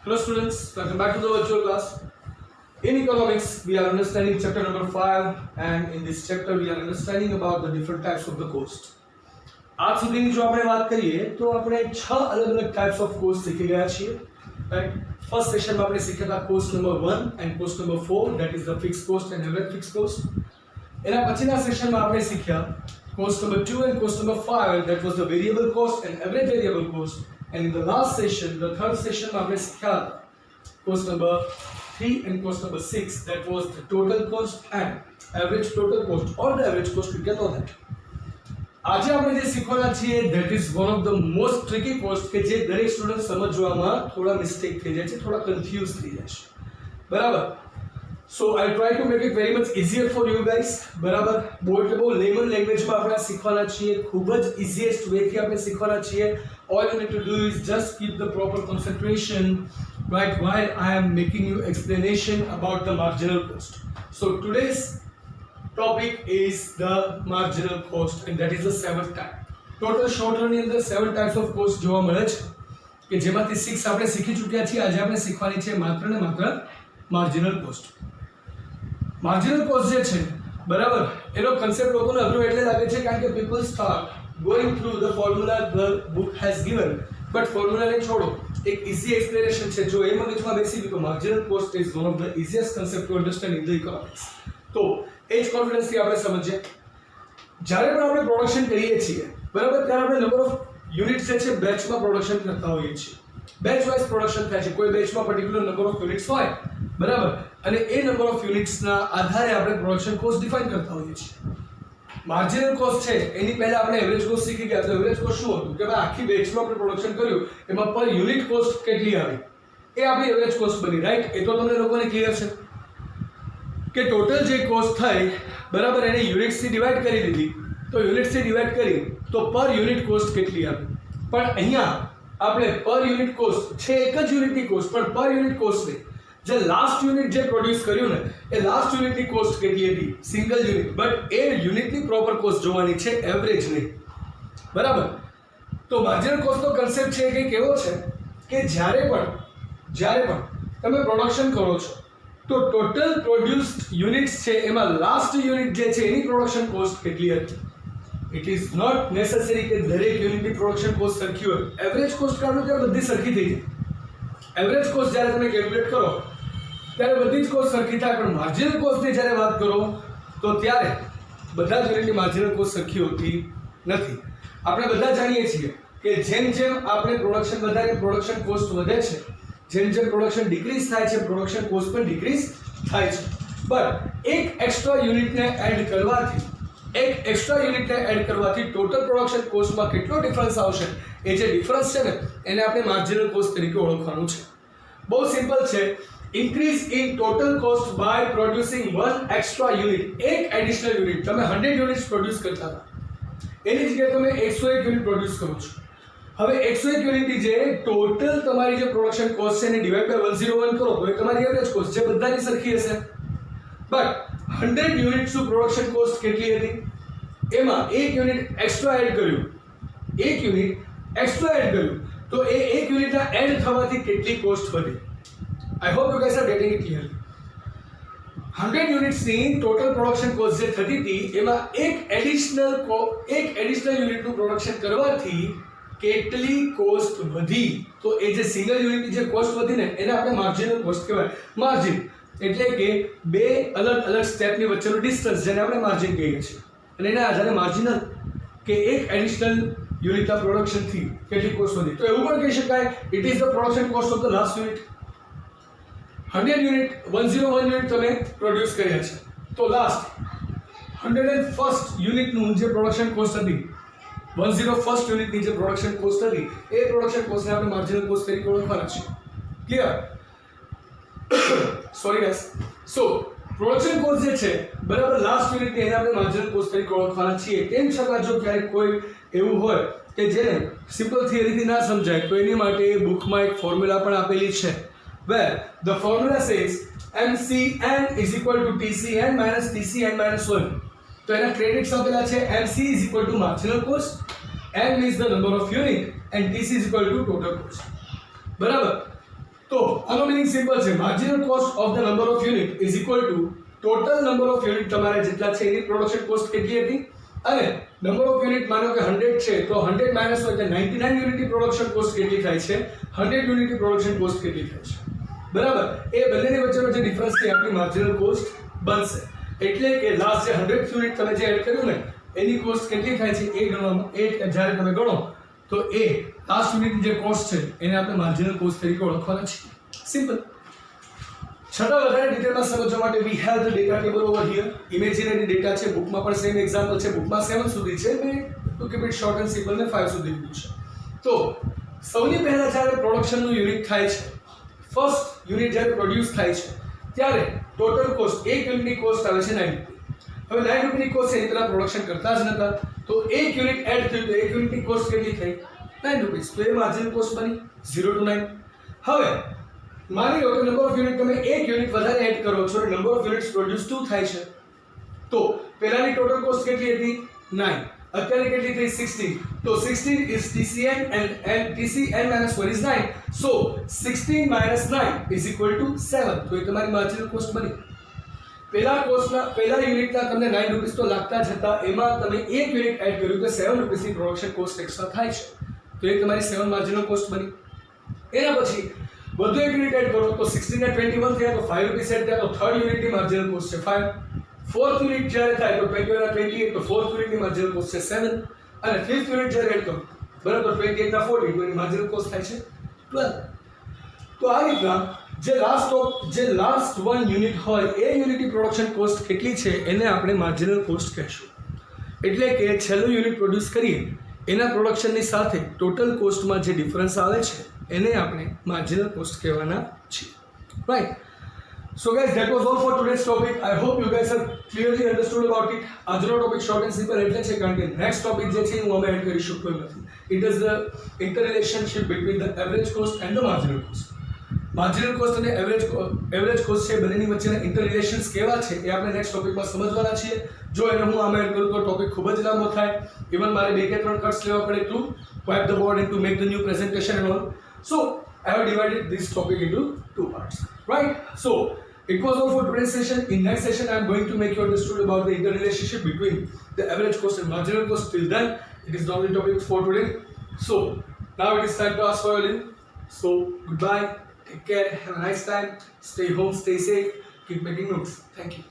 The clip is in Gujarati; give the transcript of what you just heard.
Hello students, welcome back to the virtual class. In economics, we are understanding chapter number 5 and in this chapter we are understanding about the different types of the cost. आज सुधीની જો આપણે વાત કરીએ તો આપણે 6 અલગ-અલગ types of cost શીખી ગયા છીએ. Right? First session માં આપણે શીખ્યા હતા cost number 1 and cost number 4, that is the fixed cost and average fixed cost. એના પછીના સેશન માં આપણે શીખ્યા cost number 2 and cost number 5, and that was the variable cost and average variable cost. And in the last session, the third session में हमने सीखा cost number 3 and cost number 6, that was the total cost and average total cost or the average cost we can know that. આજે આપણે જે શીખવાના છીએ that is one of the most tricky cost કે જે દરેક સ્ટુડન્ટ સમજવામાં થોડા મિસ્ટેક થઈ જાય છે, થોડા કન્ફ્યુઝ થઈ જાય છે, બરાબર. So I'll try to make it very much easier for you guys, બરાબર. બહુ એટલે બહુ લેમન લેંગ્વેજમાં આપણે શીખવાના છીએ, ખૂબ જ ઇઝીએસ્ટ વેથી આપણે શીખવાના છીએ. All you need to do is just keep the proper concentration right while I am making you explanation about the marginal cost. So today's topic is the marginal cost and that is the 7th type. Total short run ની અંદર 7 types of cost જોવા મળે છે કે જેમાંથી 6 આપણે શીખી ચૂક્યા છીએ. આજે આપણે શીખવાની છે માત્ર ને માત્ર marginal cost. માર્જિનલ કોસ્ટ જે છે, બરાબર, એનો કન્સેપ્ટ લોકોને અઘરો એટલે લાગે છે કારણ કે people start going through the formula the book has given, but formula ને છોડો, એક easy explanation છે. જો એ મગજમાં બેસી ગયું તો marginal cost is one of the easiest concept to understand in the economics. તો એ જ કોન્ફિડન્સ થી આપણે સમજીએ. જ્યારે પણ આપણે પ્રોડક્શન કરીએ છીએ, બરાબર, ત્યારે આપણે નંબર ઓફ યુનિટ્સ જે છે બેચમાં પ્રોડક્શન કરતા હોઈએ છીએ. બેચ વાઇઝ પ્રોડક્શન થાય છે. કોઈ બેચમાં પર્ટિક્યુલર નંબર ઓફ યુનિટ્સ હોય, બરાબર, અને એ નંબર ઓફ યુનિટ્સના આધારે આપણે પ્રોડક્શન કોસ્ટ ડિફાઇન કરતા હોઈએ છીએ. માર્જિનલ કોસ્ટ છે એની પહેલા આપણે એવરેજ કોસ્ટ શીખી ગયા. તો એવરેજ કોસ્ટ શું હતું કે ભાઈ આખી બેચમાં આપણે પ્રોડક્શન કર્યું એમાં પર યુનિટ કોસ્ટ કેટલી આવી, એ આપણી એવરેજ કોસ્ટ બની, રાઈટ. એ તો તમને લોકોને ક્લિયર છે કે ટોટલ જે કોસ્ટ થઈ, બરાબર, એને યુનિટ્સથી ડિવાઈડ કરી દીધી. તો યુનિટ્સથી ડિવાઈડ કરી તો પર યુનિટ કોસ્ટ કેટલી આવી. પણ અહીંયા આપણે પર યુનિટ કોસ્ટ છે એક જ યુનિટની કોસ્ટ, પણ પર યુનિટ કોસ્ટ નહીં, જે લાસ્ટ યુનિટ જે પ્રોડ્યુસ કર્યું ને એ લાસ્ટ યુનિટની કોસ્ટ કેટલી હતી, સિંગલ યુનિટ, બટ એ યુનિટની પ્રોપર કોસ્ટ જોવાની છે, એવરેજ નહીં, બરાબર. તો માર્જિનલ કોસ્ટનો કન્સેપ્ટ છે કે કેવો છે કે જ્યારે પણ તમે પ્રોડક્શન કરો છો તો ટોટલ પ્રોડ્યુસ્ડ યુનિટ્સ છે એમાં લાસ્ટ યુનિટ જે છે એની પ્રોડક્શન કોસ્ટ કેટલી હતી. ઇટ ઇઝ નોટ નેસેસરી કે દરેક યુનિટની પ્રોડક્શન કોસ્ટ સરખી હોય. એવરેજ કોસ્ટ કાઢો ત્યારે બધી સરખી થઈ જાય. એવરેજ કોસ્ટ જ્યારે તમે કેલ્ક્યુલેટ કરો ત્યારે બધી જ કોસ્ટ સરખી થાય, પણ માર્જિનલ કોસ્ટની જ્યારે વાત કરો તો ત્યારે બધા જ યુનિટની માર્જિનલ કોસ્ટ સરખી હોતી નથી. આપણે બધા જાણીએ છીએ કે જેમ જેમ આપણે પ્રોડક્શન વધારે, પ્રોડક્શન કોસ્ટ વધે છે, જેમ જેમ પ્રોડક્શન ડિક્રીઝ થાય છે, પ્રોડક્શન કોસ્ટ પણ ડિક્રીઝ થાય છે. બટ એક એક્સ્ટ્રા યુનિટને એડ કરવાથી ટોટલ પ્રોડક્શન કોસ્ટમાં કેટલો ડિફરન્સ આવશે, એ જે ડિફરન્સ છે ને એને આપણે માર્જિનલ કોસ્ટ તરીકે ઓળખવાનું છે. બહુ સિમ્પલ છે. Increase in total cost by producing one extra unit. એક એડિશનલ યુનિટ, તમે 100 યુનિટ્સ પ્રોડ્યુસ કરતા હતા, એની જગ્યાએ તમે 101 યુનિટ પ્રોડ્યુસ કરો છો. હવે 101 યુનિટની જે ટોટલ તમારી જે પ્રોડક્શન કોસ્ટ છે એને ડિવાઈડ બાય 101 કરો તો એ તમારી એવરેજ કોસ્ટ છે, બધાની સરખી હશે. બટ 100 યુનિટ્સનું પ્રોડક્શન કોસ્ટ કેટલી હતી, એમાં એક યુનિટ એક્સ્ટ્રા એડ કર્યું તો એ એક યુનિટના એડ થવાથી કેટલી કોસ્ટ વધી. I hope you guys are getting it clear. 100 યુનિટ્સની ટોટલ પ્રોડક્શન કોસ્ટ જે થતી હતી એમાં એક એડિશનલ યુનિટનું પ્રોડક્શન કરવાથી કેટલી કોસ્ટ વધી. તો એ જે સિંગલ યુનિટની જે કોસ્ટ વધી ને એને આપણે માર્જિનલ કોસ્ટ કહેવાય. માર્જિન એટલે કે બે અલગ અલગ સ્ટેપની વચ્ચેનું ડિસ્ટન્સ, જેને આપણે માર્જિન કહીએ છીએ, અને એના આધારે માર્જિનલ કે એક એડિશનલ યુનિટના પ્રોડક્શનથી કેટલી કોસ્ટ વધી. તો એવું પણ કહી શકાય it is the production cost of the last unit. 100 unit 101 unit તમે પ્રોડ્યુસ કર્યા છે, તો લાસ્ટ 101st યુનિટનું જે પ્રોડક્શન કોસ્ટ હતી, 101st યુનિટની જે પ્રોડક્શન કોસ્ટ હતી, એ પ્રોડક્શન કોસ્ટને આપણે માર્જિનલ કોસ્ટ તરીકે ઓળખવાના છે. Clear? Sorry guys. So production cost જે છે, બરાબર, લાસ્ટ યુનિટની એને આપણે માર્જિનલ કોસ્ટ તરીકે ઓળખવાના છીએ. તેમ છતાં જો ક્યારેક કોઈ એવું હોય કે જેને સિમ્પલ થિયરીથી ના સમજાય તો એની માટે બુકમાં એક ફોર્મ્યુલા પણ આપેલી છે, where the formula says MCN is equal to TCN minus TCN minus 1. તો એના ક્રેડિટ્સ આપેલા છે. MC is equal to marginal cost, M is the number of unit and TC is equal to total cost. બરાબર. તો આનો મીનિંગ સિમ્પલ છે, marginal cost of the number of unit is equal to total number of unit તમારે જેટલા છે એની પ્રોડક્શન કોસ્ટ કેટલી હતી, અને નંબર ઓફ યુનિટ માનો કે 100 છે તો 100 માઈનસ હોય એટલે 99 યુનિટની પ્રોડક્શન કોસ્ટ કેટલી થાય છે, 100 યુનિટની પ્રોડક્શન કોસ્ટ કેટલી થાય છે, બરાબર. એ બંનેની વચ્ચેનો જે ડિફરન્સ છે આપણી માર્જિનલ કોસ્ટ બનશે. એટલે કે લાસ્ટ જે 100 યુનિટ તમે જે એડ કર્યું ને એની કોસ્ટ કેટલી થાય છે એ ગણવામાં, એ જ્યારે તમે ગણો તો એ લાસ્ટ યુનિટની જે કોસ્ટ છે એને આપણે માર્જિનલ કોસ્ટ તરીકે ઓળખવાના છે. સિમ્પલ. છતાં વધારે ડિટેલમાં સમજવા માટે we have the data table over here. Imaginary data છે, બુકમાં પણ સેમ એક્ઝામ્પલ છે, બુકમાં 7 સુધી છે, મેં to keep it short and simple ને 5 સુધી લીધું છે. તો સૌથી પહેલા જ્યારે પ્રોડક્શનનું યુનિટ થાય છે, ફર્સ્ટ યુનિટ જ્યારે પ્રોડ્યુસ થાય છે ત્યારે ટોટલ કોસ્ટ, એક યુનિટની કોસ્ટ આવે છે 9 રૂપિયા. હવે 9 રૂપિયાની કોસ્ટ એની પહેલા પ્રોડક્શન કરતા જ નતા, તો એક યુનિટ એડ થયું તો એક યુનિટની કોસ્ટ કેટલી થઈ, 9 રૂપીસ. તો એ માર્જિનલ કોસ્ટ બની 0 to 9. હવે માની લો કે નંબર ઓફ યુનિટ તમે એક યુનિટ વધારે એડ કરો છો, નંબર ઓફ યુનિટ્સ પ્રોડ્યુસ 2 થાય છે, તો પહેલાની ટોટલ કોસ્ટ કેટલી હતી 9, અત્યારે કેટલી થઈ 16. તો 16 is TCN and TCN minus 1 is 9. So 16 minus 9 is equal to 7. તો એ તમારી માર્જિનલ કોસ્ટ બની. પહેલા યુનિટના તમને 9 રૂપીસ તો લાગતા જ હતા, એમાં તમે એક યુનિટ એડ કર્યું તો 7 રૂપીસની પ્રોડક્શન કોસ્ટ એક્સ્ટ્રા થાય છે, તો એ તમારી 7 માર્જિનલ કોસ્ટ બની. એના પછી વધુ એક યુનિટ એડ કરો તો 16 ને 21 થયા તો 5 રૂપીસ એડ થયા, તો થર્ડ યુનિટની માર્જિનલ કોસ્ટ છે 5. ફોર્થ યુનિટ જ્યારે થાય તો 21 ના 28 તો ફોર્થ યુનિટની માર્જિનલ કોસ્ટ છે 7, અને ફિફ્થ યુનિટ જ્યારે એડ કરો બરાબર 28 ના 40 તો એની માર્જિનલ કોસ્ટ થાય છે 12. તો આ રીતના જે લાસ્ટ વન યુનિટ હોય એ યુનિટની પ્રોડક્શન કોસ્ટ કેટલી છે એને આપણે માર્જિનલ કોસ્ટ કહેશું. એટલે કે છેલ્લું યુનિટ પ્રોડ્યુસ કરીએ એના પ્રોડક્શનની સાથે ટોટલ કોસ્ટમાં જે ડિફરન્સ આવે છે એને આપણે માર્જિનલ કોસ્ટ કહેવાના છીએ, right. So guys, that was all for today's topic. I hope you guys have clearly understood about it. આજનો ટોપિક શોર્ટ એન્ડ સિમ્પલ એટલે છે કારણ કે નેક્સ્ટ ટોપિક જે છે હું અમે એડ કરી શકતો નથી. It is the interrelationship between the average cost and the marginal cost. Marginal cost અને એવરેજ કોસ્ટ છે બંનેની વચ્ચેના ઇન્ટરરિલેશન્સ કેવા છે એ આપણે નેક્સ્ટ ટોપિકમાં સમજવાના છીએ. જો એને હું આમાં એડ કરું તો ટોપિક ખૂબ જ લાંબો થાય, ઇવન મારે 2 કે 3 કટ્સ લેવા પડે two wipe the board and to make the new presentation and all. So I have divided this topic into 2 parts, right? So it was all for today's session. In next session, I am going to make you understood about the interrelationship between the average cost and marginal cost. Till then, it is the only topic for today. So now it is time to ask for your leave. So goodbye, take care, have a nice time, stay home, stay safe, keep making notes. Thank you.